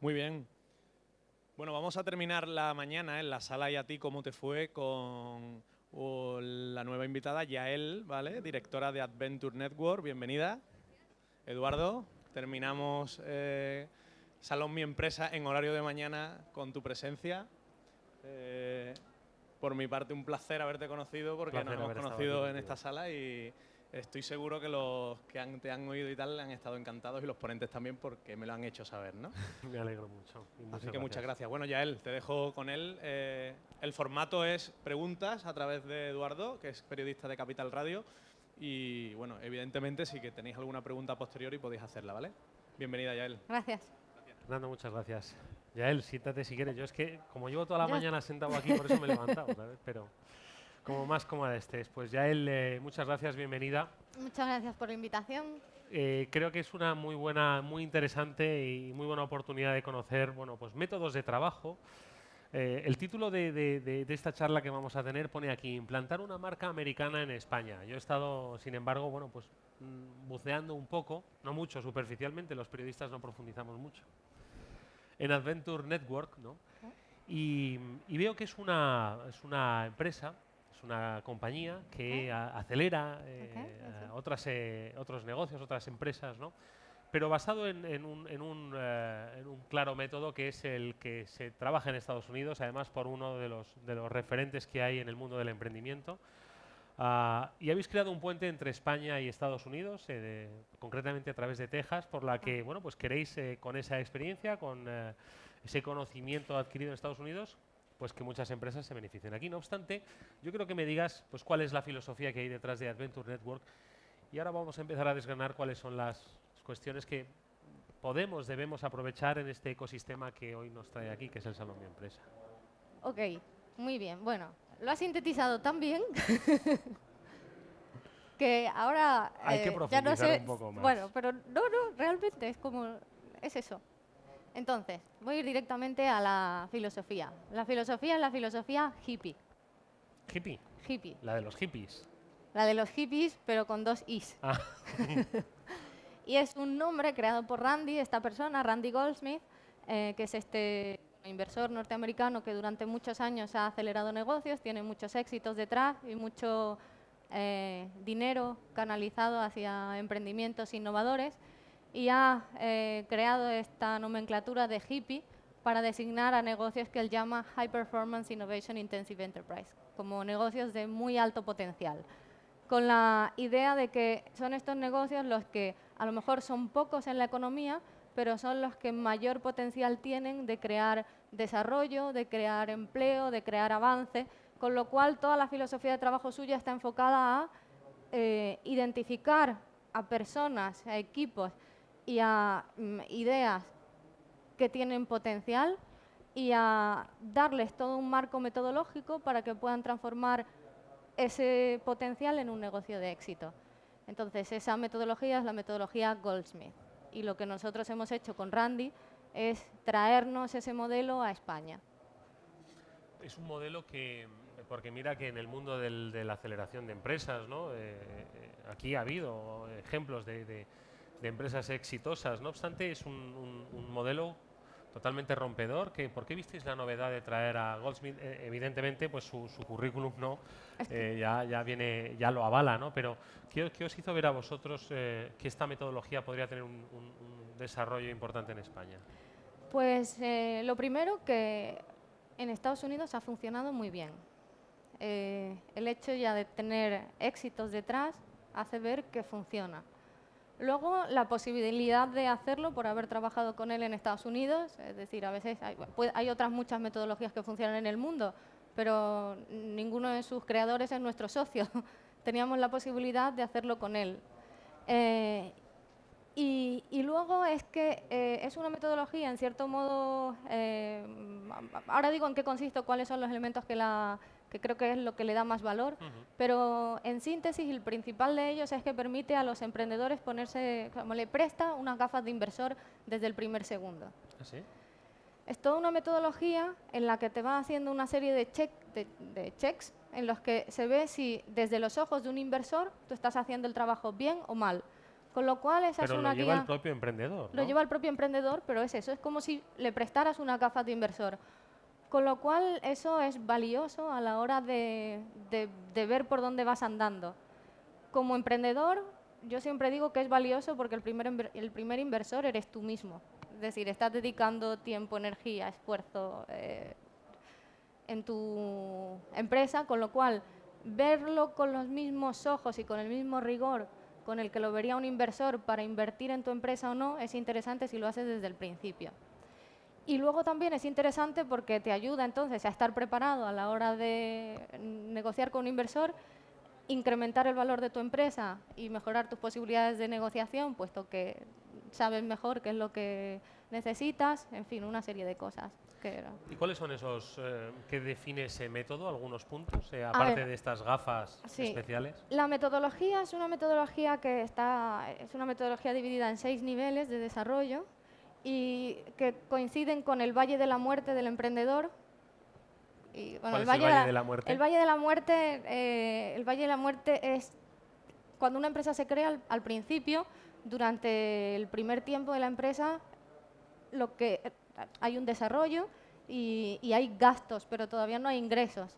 Muy bien. Bueno, vamos a terminar la mañana en la sala y a ti cómo te fue con la nueva invitada, Yael, ¿vale? Directora de Adventure Network. Bienvenida. Eduardo, terminamos Salón Mi Empresa en horario de mañana con tu presencia. Por mi parte, un placer haberte conocido porque nos hemos conocido en esta sala y estoy seguro que los que te han oído y tal han estado encantados y los ponentes también porque me lo han hecho saber, ¿no? Me alegro mucho. Así que muchas gracias. Bueno, Yael, te dejo con él. El formato es preguntas a través de Eduardo, que es periodista de Capital Radio. Y bueno, evidentemente sí que tenéis alguna pregunta posterior y podéis hacerla, ¿vale? Bienvenida, Yael. Gracias. Fernando, muchas gracias. Yael, siéntate si quieres. Yo es que, como llevo toda la mañana sentado aquí, por eso me he levantado, ¿sabes? Pero como más cómoda estés. Pues Yael, muchas gracias, bienvenida. Muchas gracias por la invitación. Creo que es una muy buena, muy interesante y muy buena oportunidad de conocer, bueno, pues métodos de trabajo. El título de esta charla que vamos a tener pone aquí, implantar una marca americana en España. Yo he estado, sin embargo, bueno, pues buceando un poco, no mucho, superficialmente, los periodistas no profundizamos mucho, en Adventure Network, ¿no? Y veo que es una empresa, es una compañía que acelera otros negocios, otras empresas, ¿no? Pero basado en un claro método que es el que se trabaja en Estados Unidos, además por uno de los referentes que hay en el mundo del emprendimiento. Y habéis creado un puente entre España y Estados Unidos, concretamente a través de Texas, por la que bueno, pues queréis, con esa experiencia, con ese conocimiento adquirido en Estados Unidos, pues que muchas empresas se beneficien aquí. No obstante, yo creo que me digas pues, cuál es la filosofía que hay detrás de Adventure Network. Y ahora vamos a empezar a desgranar cuáles son las cuestiones que debemos aprovechar en este ecosistema que hoy nos trae aquí, que es el Salón Mi Empresa. Ok, muy bien. Bueno, lo has sintetizado tan bien que ahora Hay que ya no profundizar sé. un poco más. Bueno, pero no, realmente es eso. Entonces, voy a ir directamente a la filosofía. La filosofía es la filosofía hippie. Hippie. Hippie. La de los hippies. La de los hippies, pero con 2 is. Ah. Y es un nombre creado por Randy, esta persona, Randy Goldsmith, que es este inversor norteamericano que durante muchos años ha acelerado negocios, tiene muchos éxitos detrás y mucho dinero canalizado hacia emprendimientos innovadores y ha creado esta nomenclatura de hippie para designar a negocios que él llama High Performance Innovation Intensive Enterprise, como negocios de muy alto potencial, con la idea de que son estos negocios los que a lo mejor son pocos en la economía, pero son los que mayor potencial tienen de crear desarrollo, de crear empleo, de crear avance, con lo cual toda la filosofía de trabajo suya está enfocada a identificar a personas, a equipos y a ideas que tienen potencial y a darles todo un marco metodológico para que puedan transformar ese potencial en un negocio de éxito. Entonces, esa metodología es la metodología Goldsmith. Y lo que nosotros hemos hecho con Randy es traernos ese modelo a España. Es un modelo que, porque mira que en el mundo de la aceleración de empresas, ¿no? Aquí ha habido ejemplos de empresas exitosas, no obstante es un modelo totalmente rompedor. ¿Por qué visteis la novedad de traer a Goldsmith? Evidentemente, pues su currículum no ya lo avala, ¿no? Pero ¿qué os hizo ver a vosotros que esta metodología podría tener un desarrollo importante en España? Pues lo primero, que en Estados Unidos ha funcionado muy bien. El hecho ya de tener éxitos detrás hace ver que funciona. Luego, la posibilidad de hacerlo por haber trabajado con él en Estados Unidos, es decir, a veces hay otras muchas metodologías que funcionan en el mundo, pero ninguno de sus creadores es nuestro socio. Teníamos la posibilidad de hacerlo con él. Y luego es que es una metodología, en cierto modo, ahora digo en qué consiste, cuáles son los elementos que creo que es lo que le da más valor, pero en síntesis el principal de ellos es que permite a los emprendedores ponerse, como le presta unas gafas de inversor desde el primer segundo. ¿Ah, sí? Es toda una metodología en la que te va haciendo una serie de checks en los que se ve si desde los ojos de un inversor tú estás haciendo el trabajo bien o mal. Con lo cual esa Pero es una lo lleva guía. el propio emprendedor, Lo ¿no? lleva el propio emprendedor, pero es eso, es como si le prestaras una gafas de inversor. Con lo cual eso es valioso a la hora de ver por dónde vas andando. Como emprendedor, yo siempre digo que es valioso porque el primer inversor eres tú mismo. Es decir, estás dedicando tiempo, energía, esfuerzo en tu empresa, con lo cual verlo con los mismos ojos y con el mismo rigor con el que lo vería un inversor para invertir en tu empresa o no, es interesante si lo haces desde el principio. Y luego también es interesante porque te ayuda entonces a estar preparado a la hora de negociar con un inversor, incrementar el valor de tu empresa y mejorar tus posibilidades de negociación, puesto que sabes mejor qué es lo que necesitas, en fin, una serie de cosas. ¿Y cuáles son esos que define ese método, algunos puntos, A aparte ver, de estas gafas sí. especiales? La metodología es una metodología es una metodología dividida en 6 niveles de desarrollo y que coinciden con el Valle de la Muerte del emprendedor. Y, bueno, ¿Cuál es el Valle de la Muerte? El Valle de la Muerte, el Valle de la Muerte es cuando una empresa se crea al principio, durante el primer tiempo de la empresa, hay un desarrollo y hay gastos, pero todavía no hay ingresos.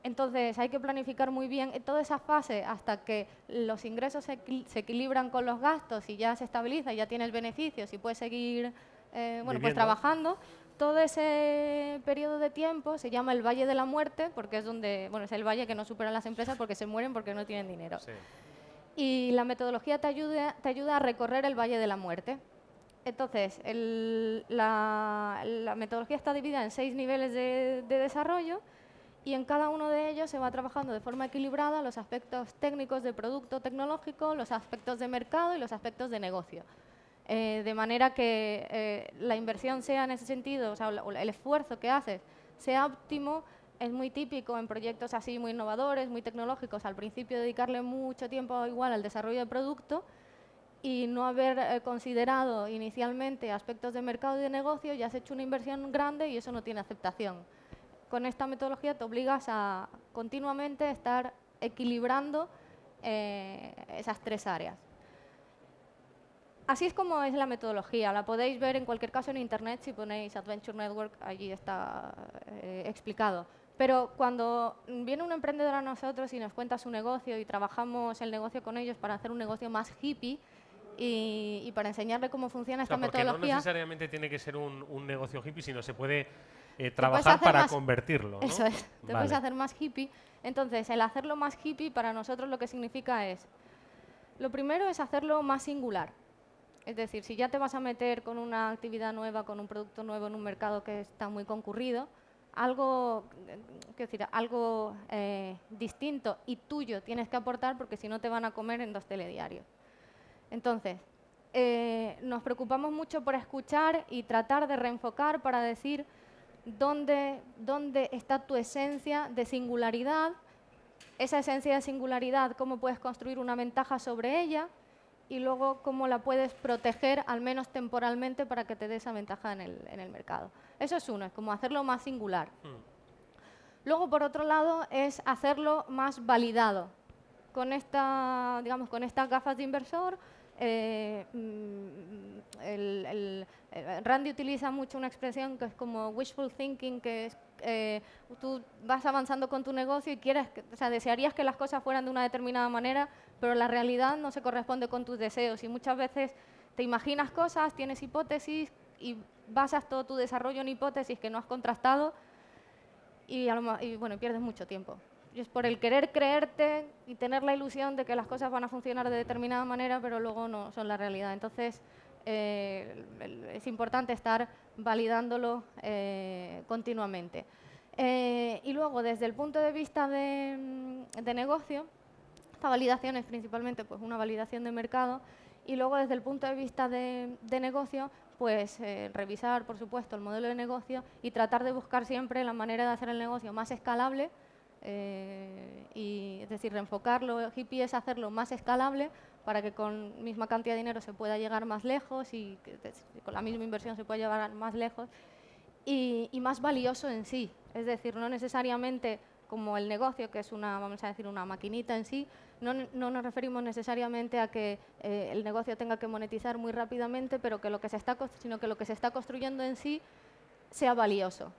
Entonces hay que planificar muy bien toda esa fase hasta que los ingresos se equilibran con los gastos y ya se estabiliza, ya tienes beneficios y puedes seguir pues trabajando. Todo ese periodo de tiempo se llama el Valle de la Muerte porque es el valle que no superan las empresas porque se mueren porque no tienen dinero. Sí. Y la metodología te ayuda a recorrer el Valle de la Muerte. Entonces, la metodología está dividida en 6 niveles de desarrollo y en cada uno de ellos se va trabajando de forma equilibrada los aspectos técnicos de producto tecnológico, los aspectos de mercado y los aspectos de negocio. De manera que la inversión sea en ese sentido, o sea, el esfuerzo que haces sea óptimo. Es muy típico en proyectos así muy innovadores, muy tecnológicos, al principio dedicarle mucho tiempo igual al desarrollo de producto y no haber considerado inicialmente aspectos de mercado y de negocio, ya has hecho una inversión grande y eso no tiene aceptación. Con esta metodología te obligas a continuamente estar equilibrando esas 3 áreas. Así es como es la metodología. La podéis ver en cualquier caso en internet si ponéis Adventure Network, allí está explicado. Pero cuando viene un emprendedor a nosotros y nos cuenta su negocio y trabajamos el negocio con ellos para hacer un negocio más hippie y para enseñarle cómo funciona esta metodología. Porque no necesariamente tiene que ser un negocio hippie, sino se puede trabajar para convertirlo, ¿no? Eso es, te puedes hacer más hippie. Entonces, el hacerlo más hippie para nosotros lo que significa es, lo primero es hacerlo más singular. Es decir, si ya te vas a meter con una actividad nueva, con un producto nuevo en un mercado que está muy concurrido, algo distinto y tuyo tienes que aportar porque si no te van a comer en 2 telediarios. Entonces, nos preocupamos mucho por escuchar y tratar de reenfocar para decir dónde está tu esencia de singularidad, esa esencia de singularidad, cómo puedes construir una ventaja sobre ella y luego cómo la puedes proteger, al menos temporalmente, para que te dé esa ventaja en el mercado. Eso es uno, es como hacerlo más singular. Luego, por otro lado, es hacerlo más validado. Con estas gafas de inversor, Randy utiliza mucho una expresión que es como wishful thinking, que es tú vas avanzando con tu negocio y desearías que las cosas fueran de una determinada manera, pero la realidad no se corresponde con tus deseos y muchas veces te imaginas cosas, tienes hipótesis y basas todo tu desarrollo en hipótesis que no has contrastado y pierdes mucho tiempo. Y es por el querer creerte y tener la ilusión de que las cosas van a funcionar de determinada manera, pero luego no son la realidad. Entonces, es importante estar validándolo continuamente. Y luego, desde el punto de vista de negocio, esta validación es principalmente pues, una validación de mercado y luego desde el punto de vista de negocio, pues revisar, por supuesto, el modelo de negocio y tratar de buscar siempre la manera de hacer el negocio más escalable. Es decir, reenfocarlo, hippie es hacerlo más escalable para que con misma cantidad de dinero se pueda llegar más lejos y que con la misma inversión se pueda llevar más lejos y más valioso en sí. Es decir, no necesariamente como el negocio, que es una, vamos a decir, una maquinita en sí, no nos referimos necesariamente a que el negocio tenga que monetizar muy rápidamente, pero que sino que lo que se está construyendo en sí sea valioso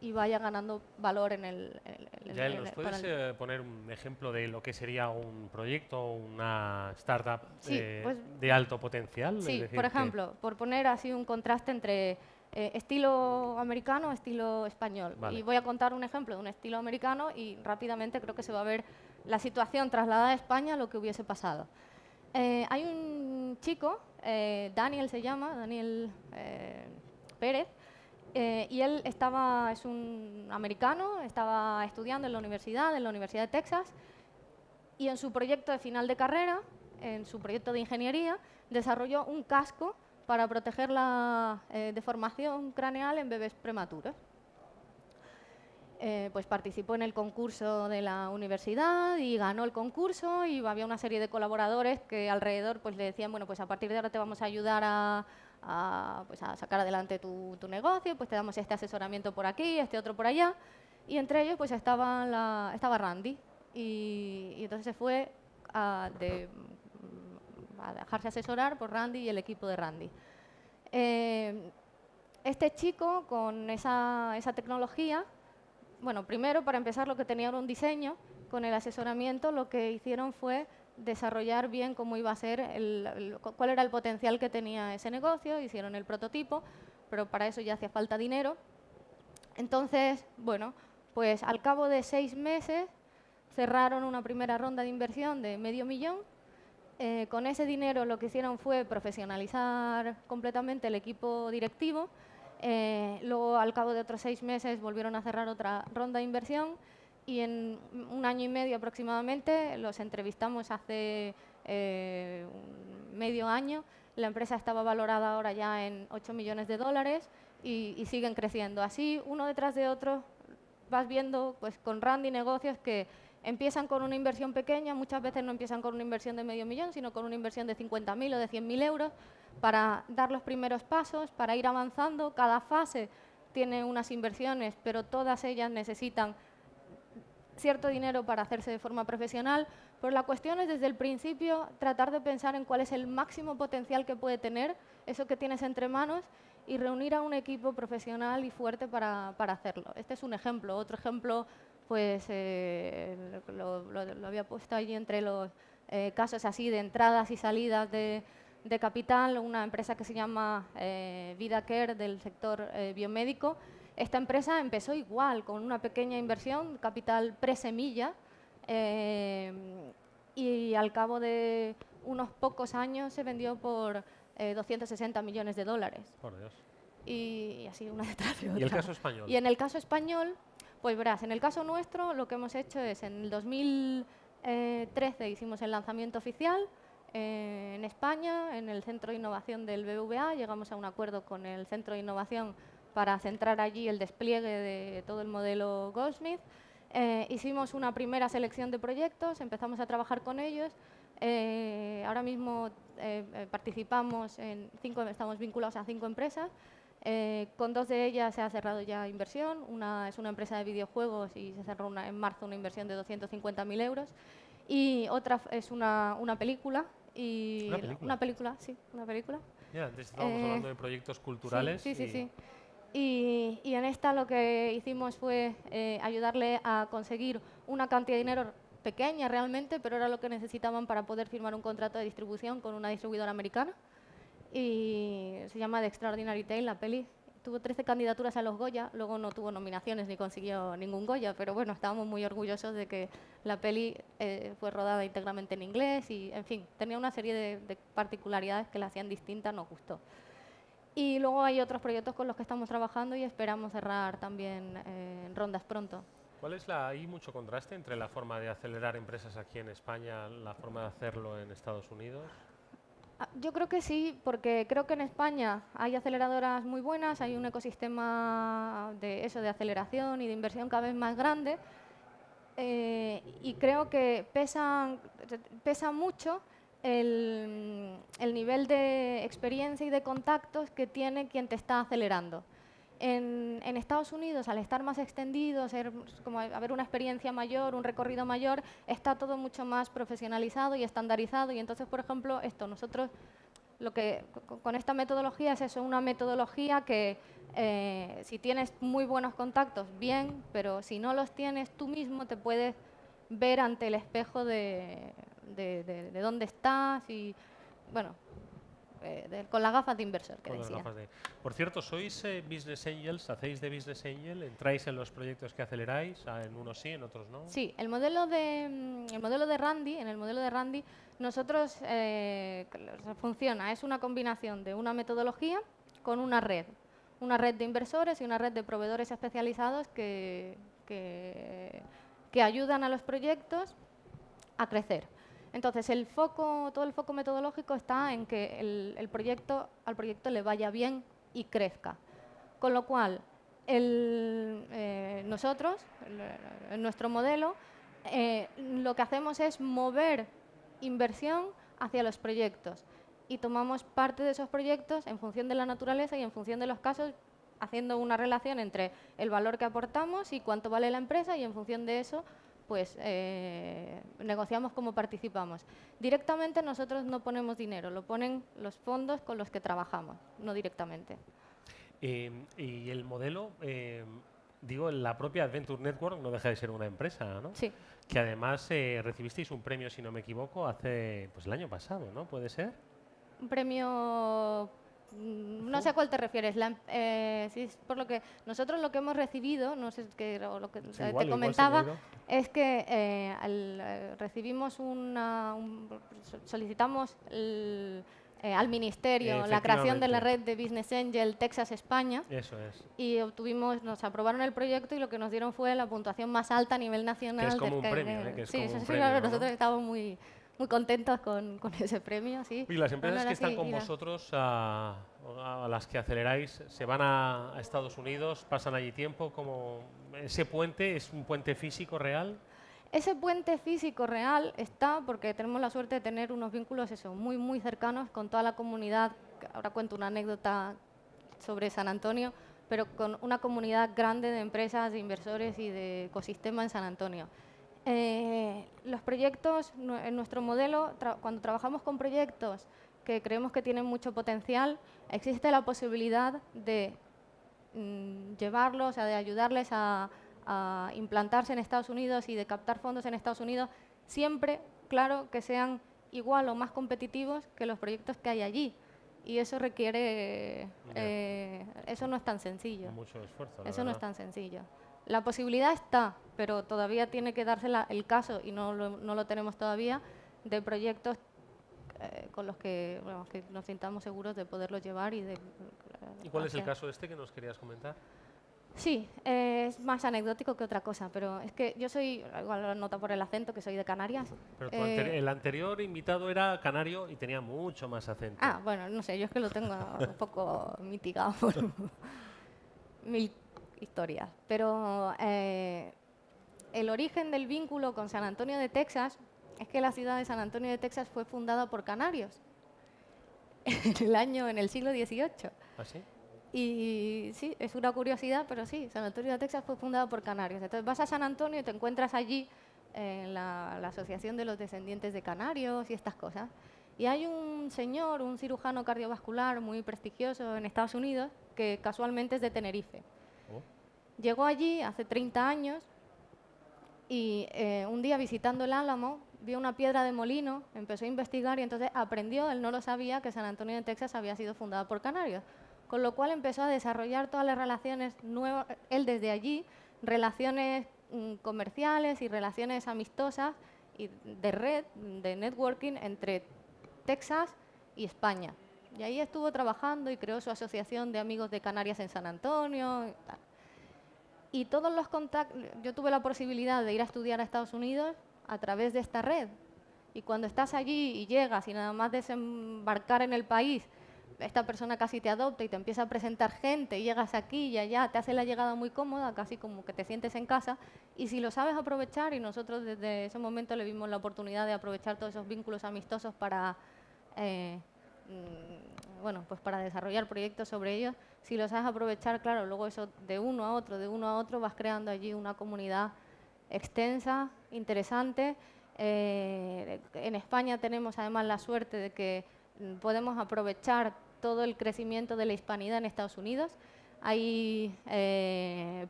y vaya ganando valor en el... Yael, ¿nos puedes poner un ejemplo de lo que sería un proyecto o una startup Sí, pues, de alto potencial? sí, Es decir, por ejemplo, por poner así un contraste entre estilo americano, estilo español. Vale. Y voy a contar un ejemplo de un estilo americano y rápidamente creo que se va a ver la situación trasladada a España, lo que hubiese pasado. Hay un chico, Daniel se llama, Daniel Pérez, y él es un americano, estaba estudiando en la Universidad de Texas, y en su proyecto de final de carrera, en su proyecto de ingeniería, desarrolló un casco para proteger la deformación craneal en bebés prematuros. Pues participó en el concurso de la universidad y ganó el concurso, y había una serie de colaboradores que alrededor pues, le decían, bueno, pues a partir de ahora te vamos a ayudar pues a sacar adelante tu negocio, pues te damos este asesoramiento por aquí, este otro por allá, y entre ellos pues estaba Randy, y entonces se fue a dejarse asesorar por Randy y el equipo de Randy. Este chico con esa tecnología, bueno, primero para empezar lo que tenía era un diseño, con el asesoramiento lo que hicieron fue desarrollar bien cómo iba a ser, cuál era el potencial que tenía ese negocio, hicieron el prototipo, pero para eso ya hacía falta dinero. Entonces, bueno, pues al cabo de 6 meses cerraron una primera ronda de inversión de $500,000. Con ese dinero lo que hicieron fue profesionalizar completamente el equipo directivo. Luego, al cabo de otros 6 meses, volvieron a cerrar otra ronda de inversión, y en 1 año y medio aproximadamente, los entrevistamos hace medio año, la empresa estaba valorada ahora ya en $8 millones y siguen creciendo. Así, uno detrás de otro, vas viendo pues, con Randy negocios que empiezan con una inversión pequeña, muchas veces no empiezan con una inversión de $500,000, sino con una inversión de 50.000 o de 100.000 euros para dar los primeros pasos, para ir avanzando. Cada fase tiene unas inversiones, pero todas ellas necesitan cierto dinero para hacerse de forma profesional. Pero la cuestión es desde el principio tratar de pensar en cuál es el máximo potencial que puede tener eso que tienes entre manos y reunir a un equipo profesional y fuerte para hacerlo. Este es un ejemplo. Otro ejemplo, pues lo había puesto allí entre los casos así de entradas y salidas de capital, una empresa que se llama VidaCare del sector biomédico. Esta empresa empezó igual, con una pequeña inversión, capital pre-semilla, y al cabo de unos pocos años se vendió por $260 millones. Por Dios. Y así una detrás de otra. ¿Y el caso español? Y en el caso español, pues verás, en el caso nuestro lo que hemos hecho es, en el 2013 hicimos el lanzamiento oficial en España, en el Centro de Innovación del BBVA, llegamos a un acuerdo con el Centro de Innovación para centrar allí el despliegue de todo el modelo Goldsmith. Hicimos una primera selección de proyectos, empezamos a trabajar con ellos. Ahora mismo participamos estamos vinculados a 5 empresas. Con 2 de ellas se ha cerrado ya inversión. Una es una empresa de videojuegos y se cerró en marzo una inversión de 250.000 euros. Y otra es una película. ¿Una película? Una película, sí, una película. Ya, antes estábamos hablando de proyectos culturales. Sí. Y en esta lo que hicimos fue ayudarle a conseguir una cantidad de dinero pequeña realmente, pero era lo que necesitaban para poder firmar un contrato de distribución con una distribuidora americana. Y se llama The Extraordinary Tale, la peli. Tuvo 13 candidaturas a los Goya, luego no tuvo nominaciones ni consiguió ningún Goya, pero bueno, estábamos muy orgullosos de que la peli fue rodada íntegramente en inglés y, en fin, tenía una serie de particularidades que la hacían distinta, nos gustó. Y luego hay otros proyectos con los que estamos trabajando y esperamos cerrar también rondas pronto. ¿Hay mucho contraste entre la forma de acelerar empresas aquí en España, la forma de hacerlo en Estados Unidos? Yo creo que sí, porque creo que en España hay aceleradoras muy buenas, hay un ecosistema de aceleración y de inversión cada vez más grande, y creo que pesa mucho el nivel de experiencia y de contactos que tiene quien te está acelerando. En Estados Unidos, al estar más extendido, como haber una experiencia mayor, un recorrido mayor, está todo mucho más profesionalizado y estandarizado. Y entonces, por ejemplo, nosotros lo que con esta metodología es eso, una metodología que si tienes muy buenos contactos, bien, pero si no los tienes, tú mismo te puedes ver ante el espejo de dónde estás y, bueno, con las gafas de inversor que Con las decía. gafas Por cierto, ¿sois Business Angels? ¿Hacéis de Business Angel? ¿Entráis en los proyectos que aceleráis? En unos sí, en otros no. Sí, el modelo de Randy, en el modelo de Randy, nosotros funciona, es una combinación de una metodología con una red de inversores y una red de proveedores especializados que ayudan a los proyectos a crecer. Entonces, todo el foco metodológico está en que al proyecto le vaya bien y crezca. Con lo cual, nosotros, en nuestro modelo, lo que hacemos es mover inversión hacia los proyectos y tomamos parte de esos proyectos en función de la naturaleza y en función de los casos, haciendo una relación entre el valor que aportamos y cuánto vale la empresa, y en función de eso pues negociamos cómo participamos. Directamente nosotros no ponemos dinero, lo ponen los fondos con los que trabajamos, no directamente. Y el modelo, digo, la propia Adventure Network no deja de ser una empresa, ¿no? Sí. Que además recibisteis un premio, si no me equivoco, hace pues el año pasado, ¿no? ¿Puede ser? Un premio, no sé a cuál te refieres. Sí, es por lo que nosotros lo que hemos recibido, no sé lo que Sí, te igual se me ha comentaba, ido. es que recibimos solicitamos al ministerio la creación de la red de Business Angel Texas España. Eso es. Y nos aprobaron el proyecto y lo que nos dieron fue la puntuación más alta a nivel nacional. Que es como un premio, ¿eh? Que es sí, como un sí, premio, claro, ¿no? nosotros estábamos muy contentos con ese premio, sí. Y las empresas que están Sí, con vosotros, a las que aceleráis, se van a Estados Unidos, pasan allí tiempo, como ese puente es un puente físico real. Ese puente físico real está porque tenemos la suerte de tener unos vínculos muy, muy cercanos con toda la comunidad. Ahora cuento una anécdota sobre San Antonio, pero con una comunidad grande de empresas, de inversores y de ecosistema en San Antonio. Los proyectos, en nuestro modelo, cuando trabajamos con proyectos que creemos que tienen mucho potencial, existe la posibilidad de llevarlos, de ayudarles a implantarse en Estados Unidos y de captar fondos en Estados Unidos, siempre, claro, que sean igual o más competitivos que los proyectos que hay allí. Y eso requiere, eso no es tan sencillo. Mucho esfuerzo, Eso no es tan sencillo. La posibilidad está, pero todavía tiene que darse el caso, y no lo tenemos todavía, de proyectos con los que nos sintamos seguros de poderlos llevar. ¿Y cuál es el caso este que nos querías comentar? Sí, es más anecdótico que otra cosa, pero es que yo soy, igual lo nota por el acento, que soy de Canarias. Pero el anterior invitado era canario y tenía mucho más acento. Ah, bueno, no sé, yo es que lo tengo un poco mitigado por mil historias. Pero el origen del vínculo con San Antonio de Texas es que la ciudad de San Antonio de Texas fue fundada por canarios en el siglo XVIII. ¿Ah, sí? Y sí, es una curiosidad, pero sí, San Antonio de Texas fue fundado por canarios. Entonces vas a San Antonio y te encuentras allí en la Asociación de los Descendientes de Canarios y estas cosas. Y hay un señor, un cirujano cardiovascular muy prestigioso en Estados Unidos, que casualmente es de Tenerife. Oh. Llegó allí hace 30 años y un día visitando el Álamo vio una piedra de molino, empezó a investigar y entonces aprendió, él no lo sabía, que San Antonio de Texas había sido fundada por canarios. Con lo cual empezó a desarrollar todas las relaciones nuevas, él desde allí, relaciones comerciales y relaciones amistosas y de red, de networking entre Texas y España. Y ahí estuvo trabajando y creó su asociación de amigos de Canarias en San Antonio. Y todos los contactos, yo tuve la posibilidad de ir a estudiar a Estados Unidos a través de esta red. Y cuando estás allí y llegas y nada más desembarcar en el país, esta persona casi te adopta y te empieza a presentar gente, y llegas aquí y allá, te hace la llegada muy cómoda, casi como que te sientes en casa. Y si lo sabes aprovechar, y nosotros desde ese momento le vimos la oportunidad de aprovechar todos esos vínculos amistosos para bueno, pues para desarrollar proyectos sobre ellos. Si los sabes aprovechar, claro, luego eso de uno a otro, vas creando allí una comunidad extensa, interesante. En España tenemos además la suerte de que podemos aprovechar todo el crecimiento de la hispanidad en Estados Unidos. Hay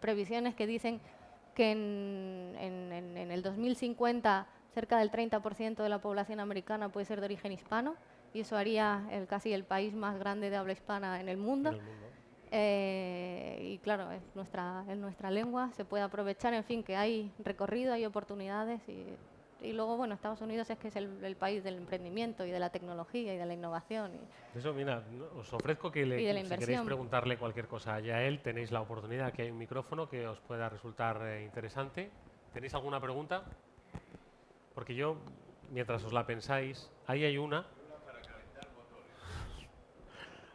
previsiones que dicen que en el 2050 cerca del 30% de la población americana puede ser de origen hispano, y eso haría casi el país más grande de habla hispana en el mundo. Y claro, es nuestra lengua, se puede aprovechar, en fin, que hay recorrido, hay oportunidades. Y luego, bueno, Estados Unidos es que es el país del emprendimiento y de la tecnología y de la innovación. Eso, mira, os ofrezco que Y de la si queréis inversión. preguntarle cualquier cosa a Yael, tenéis la oportunidad, aquí hay un micrófono que os pueda resultar interesante. ¿Tenéis alguna pregunta? Porque yo, mientras os la pensáis, ahí hay una.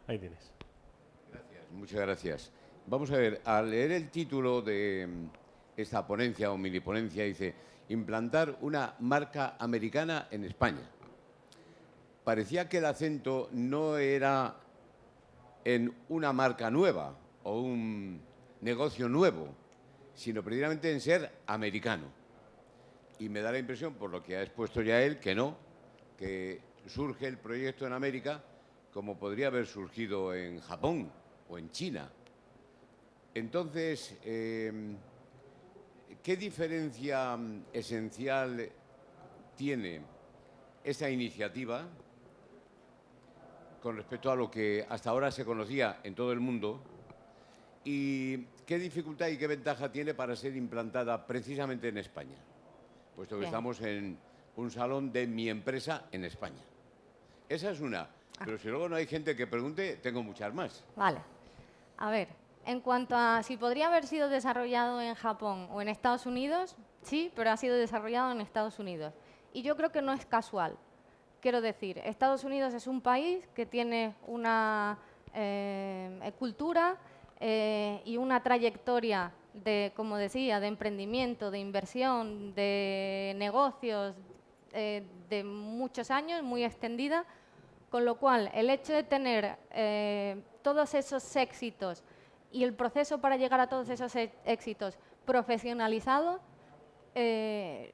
Ahí tienes. Gracias, muchas gracias. Vamos a ver, al leer el título de esta ponencia o mini ponencia, dice implantar una marca americana en España. Parecía que el acento no era en una marca nueva o un negocio nuevo, sino precisamente en ser americano. Y me da la impresión, por lo que ha expuesto ya él, que no, que surge el proyecto en América como podría haber surgido en Japón o en China. Entonces, ¿qué diferencia esencial tiene esa iniciativa con respecto a lo que hasta ahora se conocía en todo el mundo? ¿Y qué dificultad y qué ventaja tiene para ser implantada precisamente en España? Puesto que Bien. estamos en un salón de mi empresa en España. Esa es una. Pero si luego no hay gente que pregunte, tengo muchas más. Vale. A ver, en cuanto a si podría haber sido desarrollado en Japón o en Estados Unidos, sí, pero ha sido desarrollado en Estados Unidos. Y yo creo que no es casual. Quiero decir, Estados Unidos es un país que tiene una cultura y una trayectoria de, como decía, de emprendimiento, de inversión, de negocios de muchos años, muy extendida, con lo cual el hecho de tener todos esos éxitos y el proceso para llegar a todos esos éxitos profesionalizado,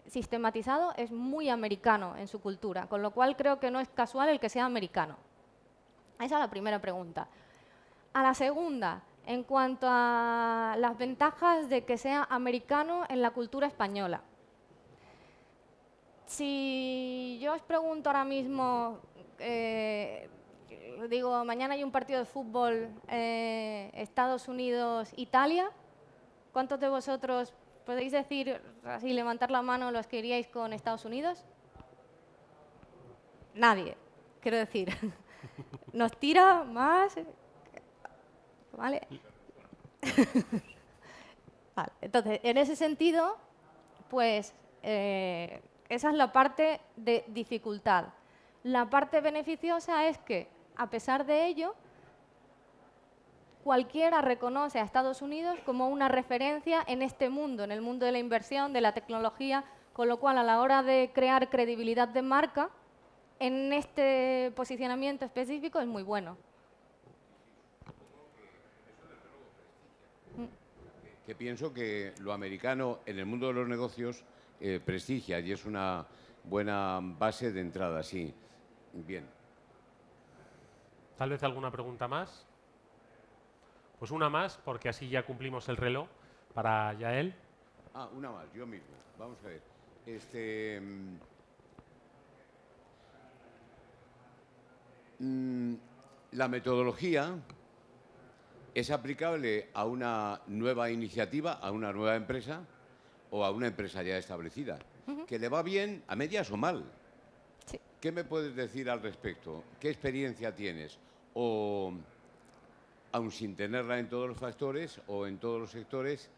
sistematizado, es muy americano en su cultura, con lo cual creo que no es casual el que sea americano. Esa es la primera pregunta. A la segunda, en cuanto a las ventajas de que sea americano en la cultura española. Si yo os pregunto ahora mismo, digo, mañana hay un partido de fútbol Estados Unidos-Italia, ¿cuántos de vosotros podéis decir, así levantar la mano los que iríais con Estados Unidos? Nadie, quiero decir. Nos tira más. ¿Vale? Vale. Entonces, en ese sentido, pues esa es la parte de dificultad. La parte beneficiosa es que, a pesar de ello, cualquiera reconoce a Estados Unidos como una referencia en este mundo, en el mundo de la inversión, de la tecnología, con lo cual a la hora de crear credibilidad de marca, en este posicionamiento específico es muy bueno. Que pienso que lo americano en el mundo de los negocios prestigia y es una buena base de entrada, sí. Bien. ¿Tal vez alguna pregunta más? Pues una más, porque así ya cumplimos el reloj para Yael. Ah, una más, yo mismo. Vamos a ver. La metodología es aplicable a una nueva iniciativa, a una nueva empresa o a una empresa ya establecida. ¿Que le va bien a medias o mal? Sí. ¿Qué me puedes decir al respecto? ¿Qué experiencia tienes? O, aun sin tenerla en todos los factores o en todos los sectores,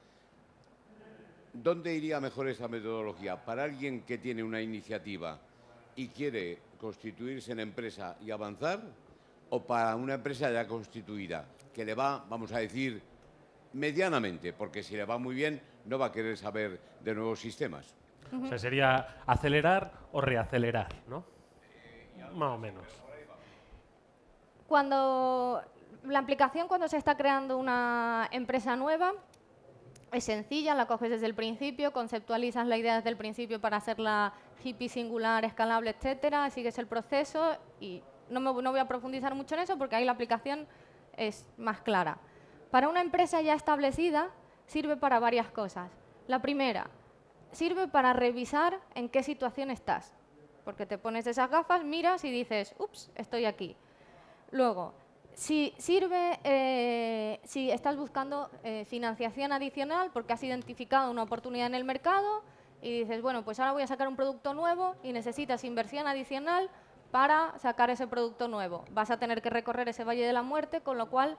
¿dónde iría mejor esa metodología? ¿Para alguien que tiene una iniciativa y quiere constituirse en empresa y avanzar? ¿O para una empresa ya constituida, que le va, vamos a decir, medianamente? Porque si le va muy bien, no va a querer saber de nuevos sistemas. O sea, sería acelerar o reacelerar, ¿no? Más o menos. Cuando la aplicación, cuando se está creando una empresa nueva, es sencilla, la coges desde el principio, conceptualizas la idea desde el principio para hacerla hippie, singular, escalable, etcétera, sigues el proceso y no voy a profundizar mucho en eso porque ahí la aplicación es más clara. Para una empresa ya establecida sirve para varias cosas. La primera, sirve para revisar en qué situación estás, porque te pones esas gafas, miras y dices, ups, estoy aquí. Luego, si estás buscando financiación adicional porque has identificado una oportunidad en el mercado y dices, bueno, pues ahora voy a sacar un producto nuevo y necesitas inversión adicional para sacar ese producto nuevo. Vas a tener que recorrer ese valle de la muerte, con lo cual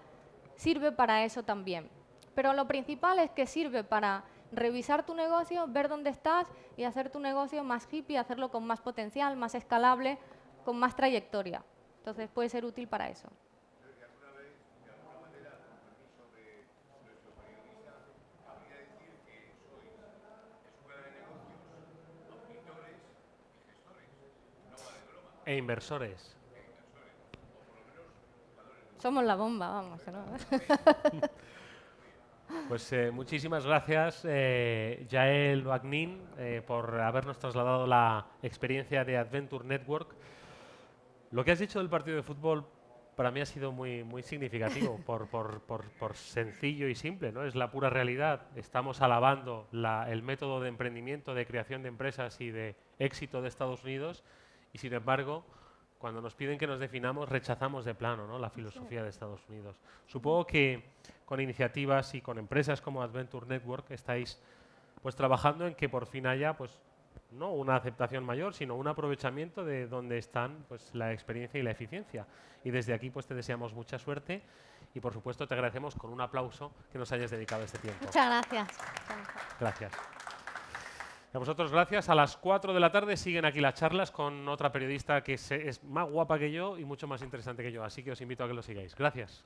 sirve para eso también. Pero lo principal es que sirve para revisar tu negocio, ver dónde estás y hacer tu negocio más hippie, hacerlo con más potencial, más escalable, con más trayectoria. Entonces puede ser útil para eso. E inversores. Somos la bomba, vamos, ¿no? Pues muchísimas gracias, Yael Wagnin, por habernos trasladado la experiencia de Adventure Network. Lo que has dicho del partido de fútbol para mí ha sido muy significativo, por sencillo y simple, ¿no? Es la pura realidad. Estamos alabando el método de emprendimiento, de creación de empresas y de éxito de Estados Unidos y, sin embargo, cuando nos piden que nos definamos, rechazamos de plano, ¿no?, la filosofía de Estados Unidos. Supongo que con iniciativas y con empresas como Adventure Network estáis pues trabajando en que por fin haya pues no una aceptación mayor, sino un aprovechamiento de donde están pues la experiencia y la eficiencia. Y desde aquí pues te deseamos mucha suerte y por supuesto te agradecemos con un aplauso que nos hayas dedicado este tiempo. Muchas gracias. Gracias. A vosotros gracias. A las 4 de la tarde siguen aquí las charlas con otra periodista que es más guapa que yo y mucho más interesante que yo. Así que os invito a que lo sigáis. Gracias.